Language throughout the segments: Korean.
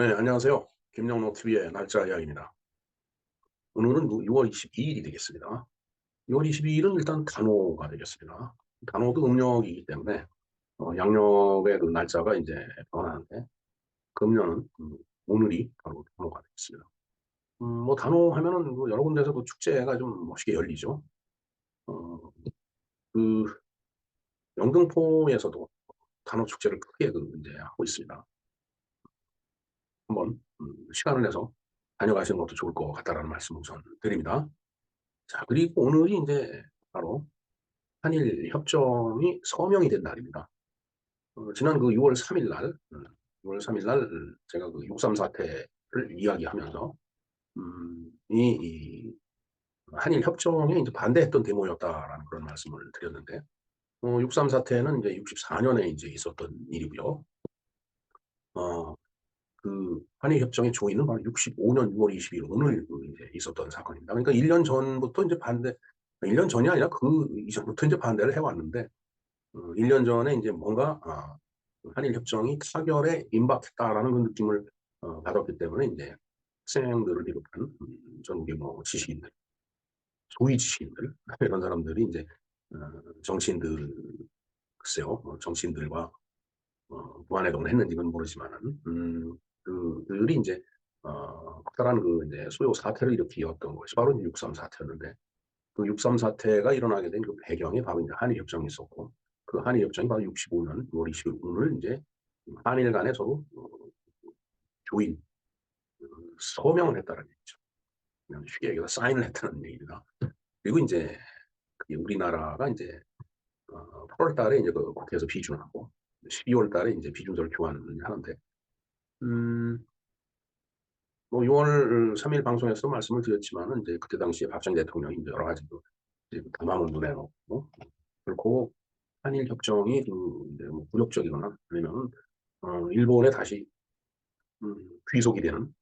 네, 안녕하세요. 김영로 TV의 날짜 이야기입니다. 오늘은 6월 22일이 되겠습니다. 6월 22일은 일단 단오가 되겠습니다. 단오도 음력이기 때문에 양력의 그 날짜가 이제 변하는데 금년은 오늘이 바로 단오가 되겠습니다. 뭐 단오 하면은 뭐 여러 군데서 그 축제가 좀 멋있게 열리죠. 어, 그 영등포에서도 단오 축제를 크게 그 이제 하고 있습니다. 한번 시간을 내서 다녀가시는 것도 좋을 것 같다라는 말씀 우선 드립니다. 자, 그리고 오늘이 이제 바로 한일 협정이 서명이 된 날입니다. 지난 그 6월 3일 날, 6월 3일 날 제가 그 6.3 사태를 이야기하면서 이 한일 협정에 이제 반대했던 데모였다라는 그런 말씀을 드렸는데, 6.3 사태는 이제 64년에 이제 있었던 일이고요. 어, 그 한일 협정의 조인은 바로 65년 6월 20일 오늘 그 이제 있었던 사건입니다. 그러니까 1년 전부터 이제 1년 전이 아니라 그 이전부터 이제 반대를 해왔는데, 1년 전에 이제 뭔가 한일 협정이 타결에 임박했다라는 그 느낌을 받았기 때문에 이제 학생들을 비롯한 전국의 뭐 지식인들, 소위 지식인들 이런 사람들이 이제 정치인들 글쎄요, 정치인들과 무한회동을 했는지는 모르지만은 그들이 이제 커다란 그 이제 소요 사태를 일으키었던 것이 바로 6.3 사태였는데, 그 6.3 사태가 일어나게 된 그 배경에 바로 이제 한일 협정이 있었고, 그 한일 협정이 바로 65년 6월 20일 오늘 이제 한일 간에 서로 조인 서명을 했다는 얘기죠. 그냥 쉽게 얘기해서 사인을 했다는 얘기입니다. 그리고 이제 그게 우리나라가 이제 8월 달에 이제 그 국회에서 비준하고 12월 달에 이제 비준서를 교환을 하는데, 음, 뭐 6월 3일 방송에서 말씀을 드렸지만은 이제 그때 당시에 박정희 대통령이 이제 여러 가지 그 이제 담화문 눈에 넣고 결코 한일 협정이 그 이제 뭐 굴욕적이거나 아니면 일본에 다시 귀속이 되는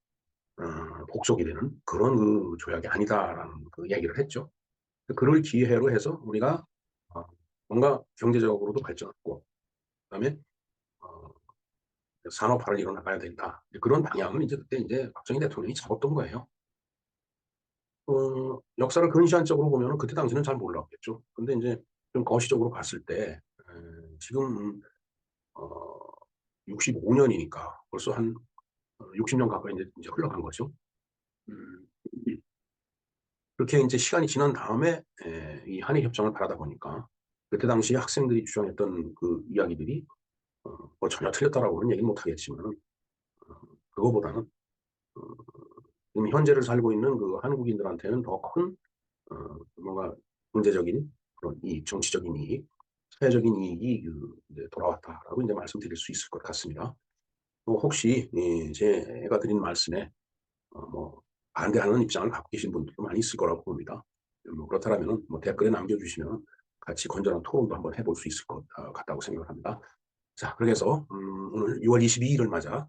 복속이 되는 그런 그 조약이 아니다라는 그 얘기를 했죠. 그걸 기회로 해서 우리가 어, 뭔가 경제적으로도 발전하고 그다음에 어, 산업화를 이뤄나가야 된다. 그런 방향을 이제 그때 이제 박정희 대통령이 잡았던 거예요. 역사를 근시안적으로 보면 그때 당시는 잘 몰랐겠죠. 근데 이제 좀 거시적으로 봤을 때 지금 어, 65년이니까 벌써 한 60년 가까이 이제 흘러간 거죠. 음, 그렇게 이제 시간이 지난 다음에 이 한일 협정을 바라다 보니까 그때 당시 학생들이 주장했던 그 이야기들이 뭐 전혀 틀렸다라고는 얘기는 못하겠지만 그거보다는 어, 지금 현재를 살고 있는 그 한국인들한테는 더 큰 뭔가 경제적인 그런 이익, 정치적인 이익, 사회적인 이익이 그 이제 돌아왔다라고 이제 말씀드릴 수 있을 것 같습니다. 또 혹시 제가 드린 말씀에 뭐 반대하는 입장을 갖고 계신 분들도 많이 있을 거라고 봅니다. 뭐 그렇다면 뭐 댓글에 남겨주시면 같이 건전한 토론도 한번 해볼 수 있을 것 같다고 생각합니다. 자, 그렇게 해서 오늘 6월 22일을 맞아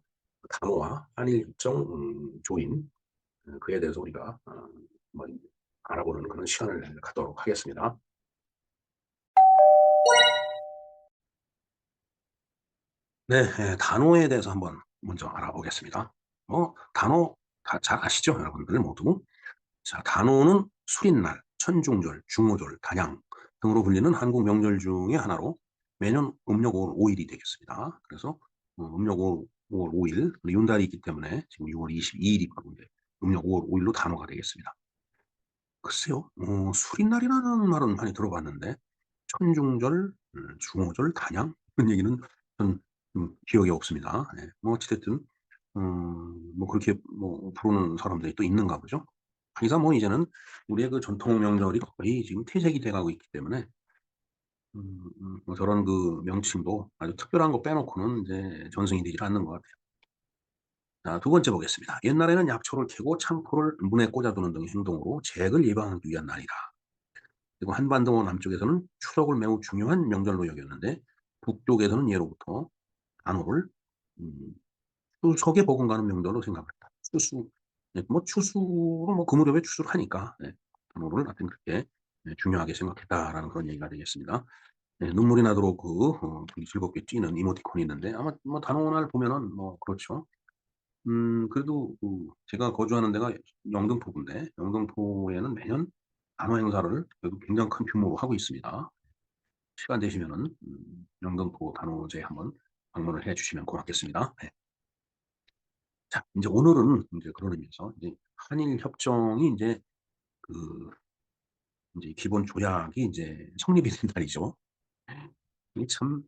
단호와 한일협정 조인 그에 대해서 우리가 뭐 알아보는 그런 시간을 갖도록 하겠습니다. 네, 단어에 대해서 한번 먼저 알아보겠습니다. 단어 다 잘 아시죠, 여러분들 모두? 자, 단오는 수린날, 천중절, 중오절, 단양 등으로 불리는 한국 명절 중의 하나로 매년 음력 5월 5일이 되겠습니다. 그래서 음력 5월 5일 윤달이 있기 때문에 지금 6월 22일이 바로 이제 음력 5월 5일로 단오가 되겠습니다. 글쎄요, 수린날이라는 말은 많이 들어봤는데 천중절, 중오절, 단양 이런 얘기는 전 기억이 없습니다. 네, 뭐 어찌됐든 뭐 그렇게 뭐 부르는 사람들이 또 있는가 보죠. 그래서 뭐 이제는 우리의 그 전통 명절이 거의 지금 퇴색이 돼 가고 있기 때문에 뭐 저런 그 명칭도 아주 특별한 거 빼놓고는 이제 전승이 되질 않는 것 같아요. 자, 두 번째 보겠습니다. 옛날에는 약초를 캐고 창포를 문에 꽂아두는 등의 행동으로 재해를 예방하기 위한 날이다. 그리고 한반도 남쪽에서는 추석을 매우 중요한 명절로 여겼는데 북쪽에서는 예로부터 단오를 음 추석에 버금가는 명절로 생각한다. 추수 네 뭐 추수로 뭐 그 무렵에 추수를 하니까 단오를 하여튼 그렇게 중요하게 생각했다라는 그런 얘기가 되겠습니다. 네, 눈물이 나도록 되게 즐겁게 뛰는 이모티콘이 있는데 아마 뭐 단오날 보면은 뭐 그렇죠. 그래도 제가 거주하는 데가 영등포인데 영등포에는 매년 단오 행사를 그래도 굉장히 큰 규모로 하고 있습니다. 시간 되시면은 영등포 단오제에 한번 방문을 해 주시면 고맙겠습니다. 네. 자 인제 오늘은 인제 그런 의미에서 이제 한일 협정이 인제 그 인제 기본 조약이 인제 성립이 된 날이죠. 이 참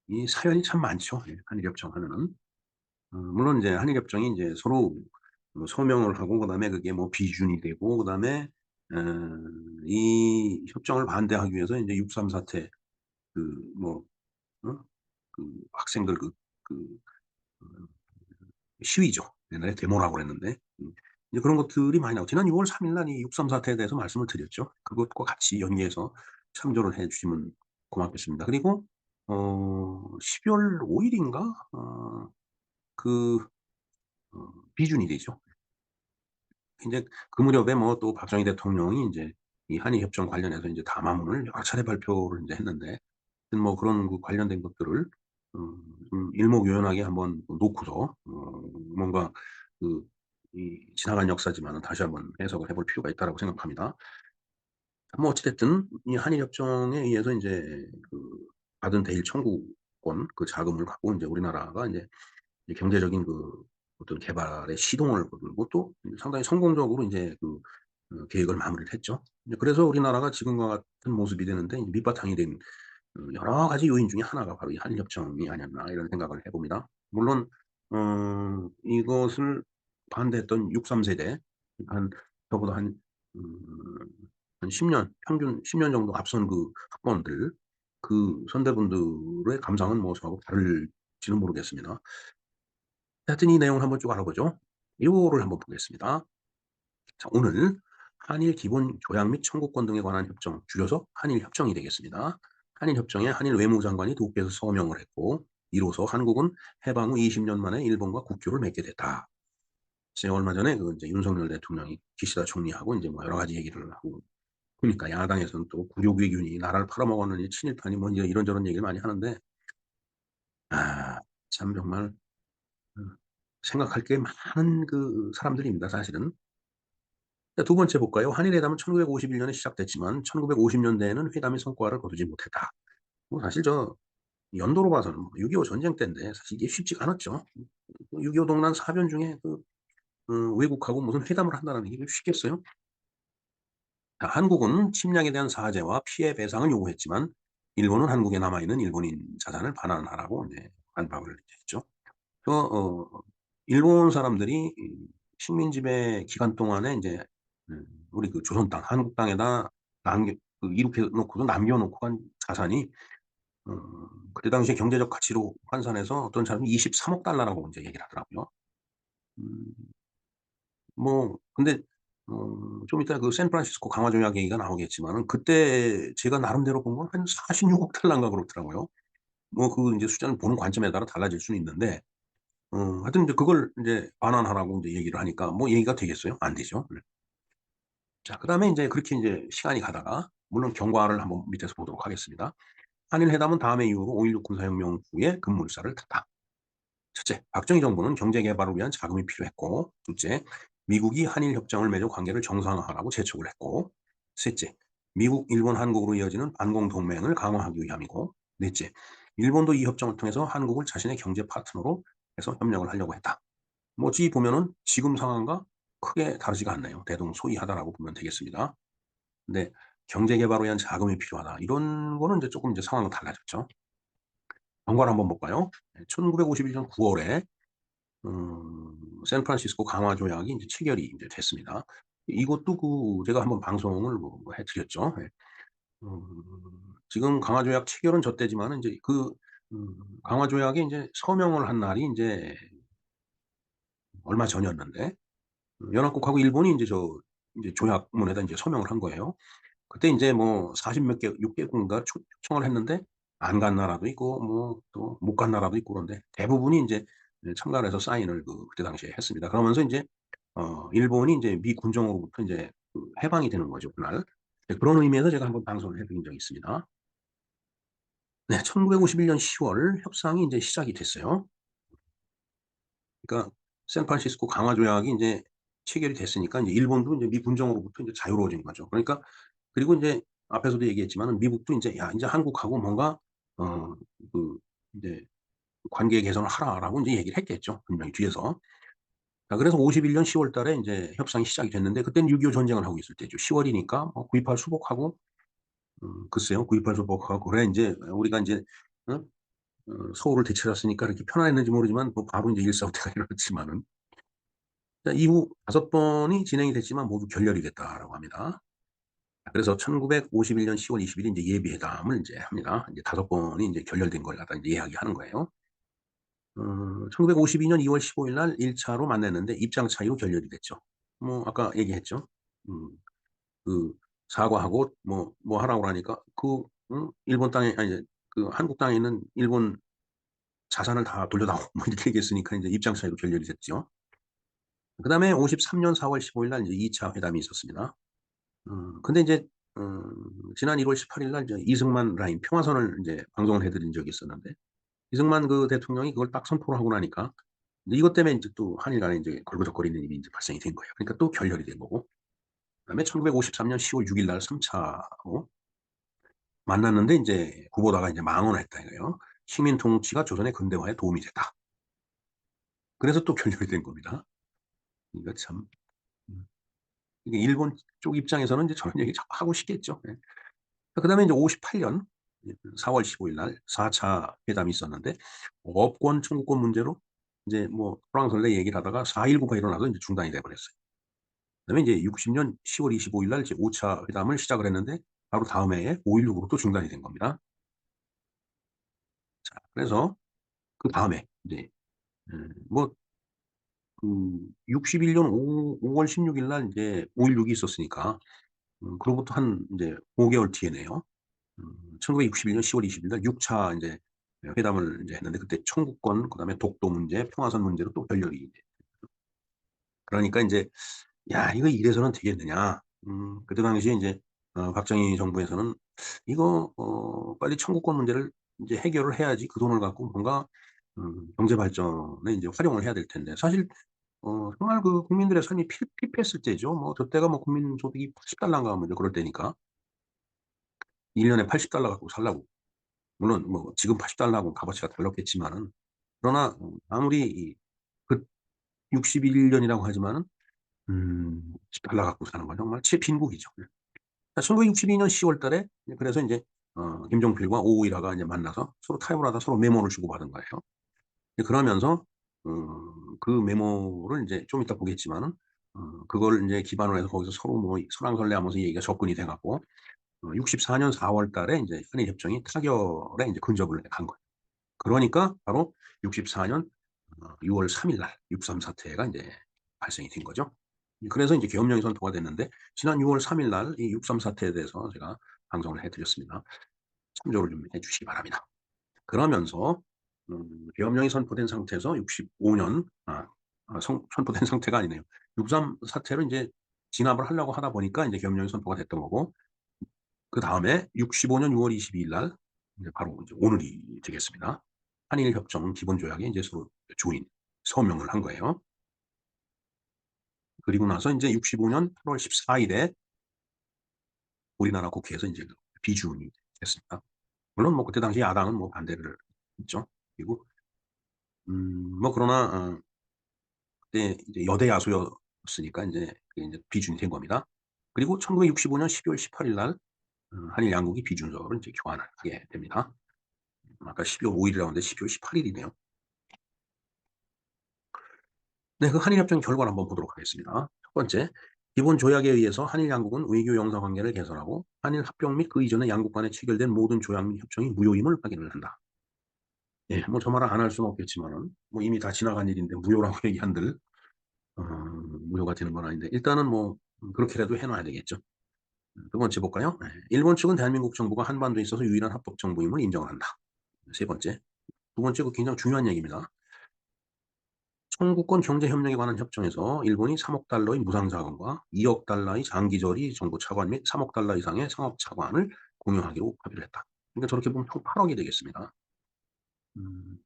이 사연이 참 많죠. 예 한일 협정하면은. 물론 인제 한일 협정이 인제 서로 서명을 하고 그다음에 그게 뭐 비준이 되고 그다음에 어 이 협정을 반대하기 위해서 인제 6.3 사태 뭐 어 학생들 그 어 시위죠. 옛날에 데모라고 그랬는데 이제 그런 것들이 많이 나오고 지난 6월 3일 날 이 6.3 사태에 대해서 말씀을 드렸죠. 그것과 같이 연계해서 참조를 해 주시면 고맙겠습니다. 그리고 12월 5 일인가 그 비준이 되죠. 인제 그 무렵에 뭐 또 박정희 대통령이 인제 이 한일 협정 관련해서 인제 담화문을 여러 차례 발표를 인제 했는데 뭐 그런 관련된 것들을 좀 일목요연하게 한번 놓고서 뭔가 그 이 지나간 역사지만은 다시 한번 해석을 해볼 필요가 있다라고 생각합니다. 뭐 어찌 됐든 이 한일 협정에 의해서 인제 받은 대일 청구권 그 자금을 갖고 인제 우리나라가 인제 이 경제적인 어떤 개발에 시동을 걸고 또 상당히 성공적으로 인제 계획을 마무리를 했죠. 이제 그래서 우리나라가 지금과 같은 모습이 되는데 이제 밑바탕이 된 여러 가지 요인 중에 하나가 바로 이 한일 협정이 아니었나 이런 생각을 해 봅니다. 물론 이것을 반대했던 63 세대 한 저보다 음 한 10년 평균 10년 정도 앞선 학번들 선대분들의 감상은 뭐 저하고 다를지는 모르겠습니다. 하여튼 이 내용을 한번 쭉 알아보죠. 요거를 한번 보겠습니다. 자 오늘 한일 기본 조약 및 청구권 등에 관한 협정 줄여서 한일 협정이 되겠습니다. 한일 협정에 한일 외무장관이 도쿄에서 서명을 했고 이로써 한국은 해방 후 20년 만에 일본과 국교를 맺게 됐다. 제가 얼마 전에 인제 윤석열 대통령이 기시다 총리하고 인제 뭐 여러 가지 얘기를 하고 그러니까 야당에서는 또 구욕외균이 나라를 팔아먹었느니 친일파니 뭐 이제 이런저런 얘기를 많이 하는데 참 정말 음 생각할 게 많은 사람들입니다 사실은. 자 두 번째 볼까요? 한일회담은 1951 년에 시작됐지만 1950 년대에는 회담의 성과를 거두지 못했다. 뭐 사실 연도로 봐서는 뭐6.25 전쟁 때인데 사실 이게 쉽지가 않았죠. 6.25 동란 사변 중에 외국하고 무슨 회담을 한다는 게 쉽겠어요? 자 한국은 침략에 대한 사죄와 피해 배상을 요구했지만 일본은 한국에 남아 있는 일본인 자산을 반환하라고 이제 반박을 했죠. 그 일본 사람들이 이 식민 지배 기간 동안에 인제 우리 조선 땅, 한국 땅에다 남겨 이렇게 놓고도 남겨 놓고 간 자산이 어 그때 당시에 경제적 가치로 환산해서 어떤 사람이 23억 달러라고 인제 얘기를 하더라고요. 음 근데 좀 이따 샌프란시스코 강화 조약 얘기가 나오겠지만은 그때 제가 나름대로 본 건 한 46억 달러인가 그렇더라고요. 인제 숫자는 보는 관점에 따라 달라질 수는 있는데 하여튼 인제 그걸 인제 반환하라고 인제 얘기를 하니까 뭐 얘기가 되겠어요? 안 되죠. 네. 자 그다음에 인제 그렇게 인제 시간이 가다가 물론 경과를 한번 밑에서 보도록 하겠습니다. 한일 회담은 다음해 이후로 5.16 군사혁명 후에 급물살을 탔다. 첫째, 박정희 정부는 경제 개발을 위한 자금이 필요했고, 둘째, 미국이 한일 협정을 맺어 관계를 정상화하라고 재촉을 했고, 셋째, 미국, 일본, 한국으로 이어지는 반공 동맹을 강화하기 위함이고, 넷째, 일본도 이 협정을 통해서 한국을 자신의 경제 파트너로 해서 협력을 하려고 했다. 뭐 어찌 보면은 지금 상황과 크게 다르지가 않네요. 대동소이하다라고 보면 되겠습니다. 근데 경제 개발을 위한 자금이 필요하다. 이런 거는 이제 쪼끔 이제 상황은 달라졌죠. 경과를 한번 볼까요? 네 1951년 9 월에 샌프란시스코 강화 조약이 인제 체결이 인제 됐습니다. 이것도 제가 한번 방송을 해 드렸죠. 예. 음 지금 강화 조약 체결은 졌대지만은 인제 강화 조약에 인제 서명을 한 날이 인제 얼마 전이었는데 연합국하고 일본이 인제 조약문에다 인제 서명을 한 거예요. 그때 인제 뭐 40 몇 개 6 개국인가 초청을 했는데 안 간 나라도 있고 뭐 또 못 간 나라도 있고 그런데 대부분이 인제 참가를 해서 사인을 그때 당시에 했습니다. 그러면서 인제 일본이 인제 미 군정으로부터 인제 해방이 되는 거죠 그날. 네 그런 의미에서 제가 한번 방송을 해 드린 적이 있습니다. 네 1951년 10월 협상이 인제 시작이 됐어요. 그러니까 샌프란시스코 강화 조약이 인제 체결이 됐으니까 인제 일본도 인제 미 군정으로부터 인제 자유로워진 거죠. 그러니까 그리고 인제 앞에서도 얘기했지만은 미국도 인제 "야 인제 한국하고 뭔가 어 그 인제 관계 개선을 하라."라고 인제 얘기를 했겠죠, 분명히 뒤에서. 자 그래서 51년 10월 달에 인제 협상이 시작이 됐는데 그때는 6.25 전쟁을 하고 있을 때죠. 10 월이니까 9.28 수복하고 글쎄요. 9.28 수복하고 그래 인제 우리가 인제 어 서울을 되찾았으니까 이렇게 편안했는지 모르지만 뭐 바로 인제 1.4 5 대가 일어났지만은 자 이후 5 번이 진행이 됐지만 모두 결렬이 됐다라고 합니다. 그래서 1951년 10월 20일 인제 예비회담을 인제 합니다. 인제 5 번이 인제 결렬된 걸 갖다 인제 이야기하는 거예요. 1952년 2월 15일 날 1 차로 만났는데 입장 차이로 결렬이 됐죠. 뭐 아까 얘기했죠. 음 그 사과하고 뭐 하라고 그러니까 일본 땅에 아니 이제 한국 땅에 있는 일본 자산을 다 돌려다오 뭐 이렇게 얘기했으니까 인제 입장 차이로 결렬이 됐죠. 그다음에 53년 4월 15일 날 이제 2차 회담이 있었습니다. 근데 인제 지난 1월 18일 날 이제 이승만 라인 평화선을 인제 방송을 해 드린 적이 있었는데 이승만 대통령이 그걸 딱 선포를 하고 나니까 근데 이것 때문에 인제 또 한일 간에 인제 걸그적거리는 일이 인제 발생이 된 거예요. 그러니까 또 결렬이 된 거고 그다음에 1953년 10월 6일 날 3 차로 만났는데 인제 후보다가 인제 망언을 했다 이거예요. "식민 통치가 조선의 근대화에 도움이 됐다." 그래서 또 결렬이 된 겁니다. 이거 참 음 이게 일본 쪽 입장에서는 이제 저런 얘기 자꾸 하고 싶겠죠. 예. 그다음에 이제 58년 4월 15일 날 4차 회담이 있었는데 업권 청구권 문제로 인제 뭐 설왕설래 얘기를 하다가 4.19가 일어나서 인제 중단이 돼 버렸어요. 그다음에 이제 60년 10월 25일 날 이제 5차 회담을 시작을 했는데 바로 다음 해에 5.16 으로 또 중단이 된 겁니다. 자 그래서 그다음에 인제 뭐 61년 5월 16일 날 인제 5.16이 있었으니까 그로부터 한 인제 5 개월 뒤에네요. 1961년 10월 20일 날 6차 인제 회담을 인제 했는데 그때 청구권 그다음에 독도 문제, 평화선 문제로 또 결렬이 이제 그러니까 인제 '야 이거 이래서는 되겠느냐.' 그때 당시에 인제 박정희 정부에서는 '이거 빨리 청구권 문제를 인제 해결을 해야지 그 돈을 갖고 뭔가 경제 발전에 인제 활용을 해야 될 텐데.' 사실 정말 국민들의 삶이 피폐했을 때죠. 뭐 그때가 뭐 국민 소득이 80 달러인가 뭐 이제 그럴 때니까 1 년에 80 달러 갖고 살라고 물론 뭐 지금 80 달러하고는 값어치가 달랐겠지만은 그러나 아무리 그 61 년이라고 하지만은 10 달러 갖고 사는 건 정말 치빈국이죠. 예. 1962년 10월 달에 그래서 인제 김종필과 오우이라가 인제 만나서 서로 타협을 하다 서로 메모를 주고받은 거예요. 이제 그러면서 그 메모를 인제 좀 이따 보겠지만은 그걸 인제 기반으로 해서 거기서 서로 뭐 설왕설래하면서 얘기가 접근이 돼 갖고 64년 4월 달에 인제 한일 협정이 타결에 인제 근접을 한 거예요. 그러니까 바로 64년 6월 3일 날 6.3 사태가 인제 발생이 된 거죠. 그래서 인제 계엄령이 선포가 됐는데 지난 6월 3일 날 이 6.3 사태에 대해서 제가 방송을 해 드렸습니다. 참조를 좀 해 주시기 바랍니다. 그러면서 계엄령이 선포된 상태에서 65년 선포된 상태가 아니네요. 6.3 사태로 인제 진압을 하려고 하다 보니까 인제 계엄령이 선포가 됐던 거고 그다음에 65년 6월 22일 날 이제 바로 이제 오늘이 되겠습니다. 한일 협정 기본 조약에 인제 서로 조인 서명을 한 거예요. 그리고 나서 인제 65년 8월 14 일에 우리나라 국회에서 인제 비준이 됐습니다. 물론 뭐 그때 당시 야당은 뭐 반대를 했죠. 그리고 뭐 그러나 그때 이제 여대 야수였으니까 인제 그게 인제 비준이 된 겁니다. 그리고 1965년 12월 18일 날 한일 양국이 비준서를 인제 교환을 하게 됩니다. 아까 12월 5 일이라고 했는데 12월 18 일이네요. 네. 그 한일 협정 결과를 한번 보도록 하겠습니다. 첫 번째, 기본 조약에 의해서 한일 양국은 외교 영사 관계를 개선하고 한일 합병 및 그 이전에 양국 간에 체결된 모든 조약 및 협정이 무효임을 확인을 한다. 예. 뭐 저 말을 안 할 수는 없겠지만은 뭐 이미 다 지나간 일인데 무효라고 얘기한들 어 무효가 되는 건 아닌데 일단은 뭐 그렇게라도 해 놔야 되겠죠. 두 번째 볼까요? 예. 일본 측은 대한민국 정부가 한반도에 있어서 유일한 합법 정부임을 인정을 한다. 세 번째. 두 번째 굉장히 중요한 얘기입니다. 청구권 경제협력에 관한 협정에서 일본이 3억 달러의 무상자금과 2억 달러의 장기저리 정부 차관 및 3억 달러 이상의 상업 차관을 공유하기로 합의를 했다. 그러니까 저렇게 보면 총 8억이 되겠습니다. 음,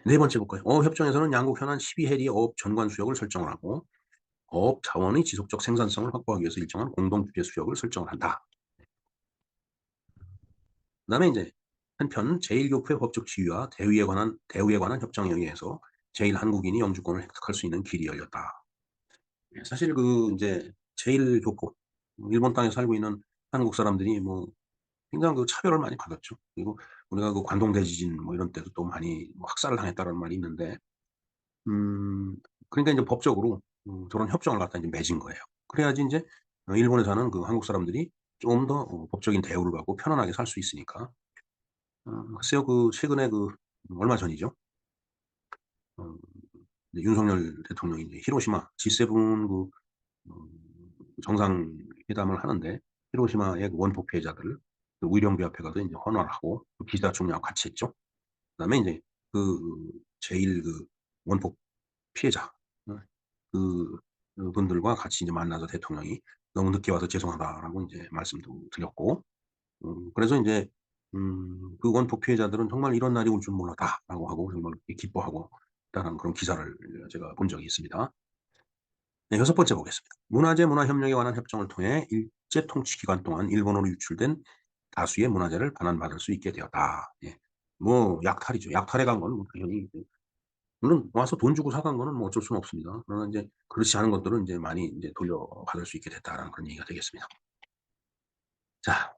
네 번째 볼까요? 어업협정에서는 양국 현안 12해리 어업 전관 수역을 설정을 하고 어업 자원의 지속적 생산성을 확보하기 위해서 일정한 공동 규제 수역을 설정을 한다. 그다음에 이제 한편 제1교포의 법적 지위와 대우에 관한 협정에 의해서 제1한국인이 영주권을 획득할 수 있는 길이 열렸다. 예, 사실 그 이제 제1교포 일본 땅에 살고 있는 한국 사람들이 뭐 굉장히 그 차별을 많이 받았죠. 그리고 우리가 그 관동 대지진 뭐 이런 때도 또 많이 뭐 학살을 당했다는 말이 있는데 음 그러니까 이제 법적으로 저런 협정을 갖다 이제 맺은 거예요. 그래야지 인제 일본에 사는 그 한국 사람들이 좀 더 법적인 대우를 받고 편안하게 살 수 있으니까. 글쎄요. 그 최근에 그 얼마 전이죠. 어 이제 윤석열 대통령이 이제 히로시마 G7 그 어 정상회담을 하는데 히로시마의 그 원폭 피해자들 그 의령비 앞에 가서 인제 헌화를 하고 또 기시다 총리하고 같이 했죠. 그다음에 인제 그 제일 그 원폭 피해자 어 그 분들과 같이 이제 만나서 대통령이 "너무 늦게 와서 죄송하다."라고 인제 말씀도 드렸고 그래서 인제 그 원폭 피해자들은 "정말 이런 날이 올 줄 몰랐다."라고 하고 정말 기뻐하고 있다는 그런 기사를 제가 본 적이 있습니다. 네, 여섯 번째 보겠습니다. 문화재 문화협력에 관한 협정을 통해 일제 통치 기간 동안 일본으로 유출된 다수의 문화재를 반환받을 수 있게 되었다. 예. 뭐 약탈이죠. 약탈해 간 거는 뭐 당연히 물론 와서 돈 주고 사간 거는 뭐 어쩔 수는 없습니다. 그러나 인제 그렇지 않은 것들은 인제 많이 인제 돌려받을 수 있게 됐다라는 그런 얘기가 되겠습니다. 자,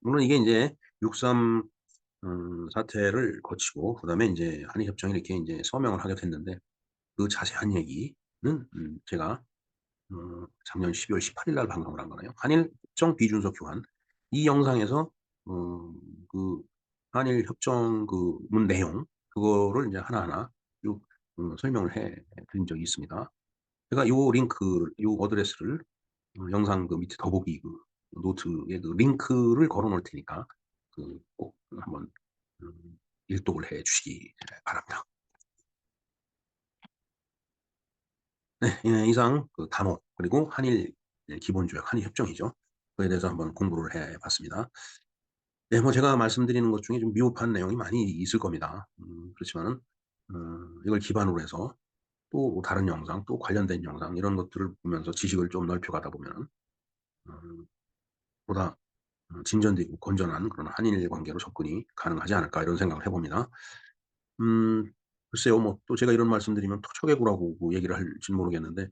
물론 이게 인제 6.3 사태를 거치고 그다음에 인제 한일 협정에 이렇게 인제 서명을 하게 됐는데 그 자세한 얘기는 제가 작년 12월 18일 날 방송을 한 거네요. 한일 협정 비준석 교환. 이 영상에서 어 그 한일 협정 그 문 내용 그거를 인제 하나하나 쭉 설명을 해 드린 적이 있습니다. 제가 요 링크 요 어드레스를 영상 그 밑에 더보기 그 노트에 그 링크를 걸어 놓을 테니까 그 꼭 한번 일독을 해 주시기 바랍니다. 네. 예 이상 그 단호 그리고 한일 기본 조약, 한일 협정이죠. 그에 대해서 한번 공부를 해 봤습니다. 네 뭐 제가 말씀드리는 것 중에 좀 미흡한 내용이 많이 있을 겁니다. 그렇지만은 이걸 기반으로 해서 또 다른 영상 또 관련된 영상 이런 것들을 보면서 지식을 좀 넓혀 가다 보면은 음 보다 진전되고 건전한 그런 한일 관계로 접근이 가능하지 않을까 이런 생각을 해 봅니다. 글쎄요. 뭐 또 제가 이런 말씀드리면 토착애구라고 뭐 얘기를 할지는 모르겠는데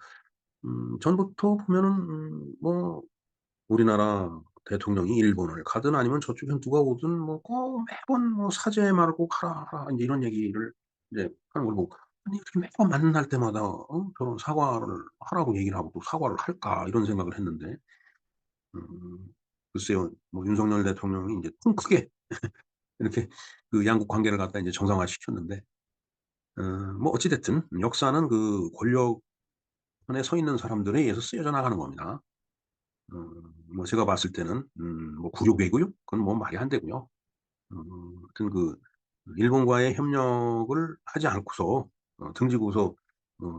전부터 보면은 뭐 우리나라 대통령이 일본을 가든 아니면 저쪽에선 누가 오든 뭐 꼭 매번 뭐 "사죄 말고 가라, 하라." 인제 이런 얘기를 이제 하는 걸 보고 '아니 이렇게 매번 만날 때마다 저런 사과를 하라고 얘기를 하고 또 사과를 할까?' 이런 생각을 했는데 음 글쎄요. 뭐 윤석열 대통령이 인제 통 크게 이렇게 그 양국 관계를 갖다 인제 정상화시켰는데 뭐 어찌 됐든 역사는 그 권력권에 서 있는 사람들에 의해서 쓰여져 나가는 겁니다. 뭐 제가 봤을 때는 뭐 굴욕외교요? 그건 뭐 말이 안 되고요. 하여튼 그 일본과의 협력을 하지 않고서 등지고서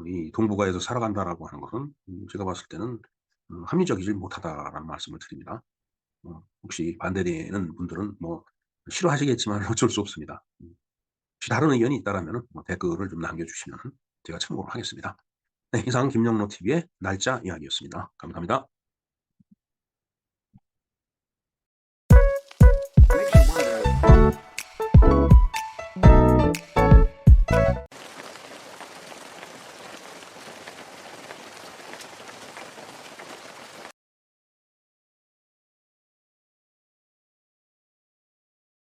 이 "동북아에서 살아간다."라고 하는 것은 제가 봤을 때는 '합리적이지 못하다.'라는 말씀을 드립니다. 혹시 반대되는 분들은 뭐 싫어하시겠지만 어쩔 수 없습니다. 혹시 다른 의견이 있다라면은 뭐 댓글을 좀 남겨 주시면은 제가 참고를 하겠습니다. 네 이상 김영로 TV의 날짜 이야기였습니다. 감사합니다.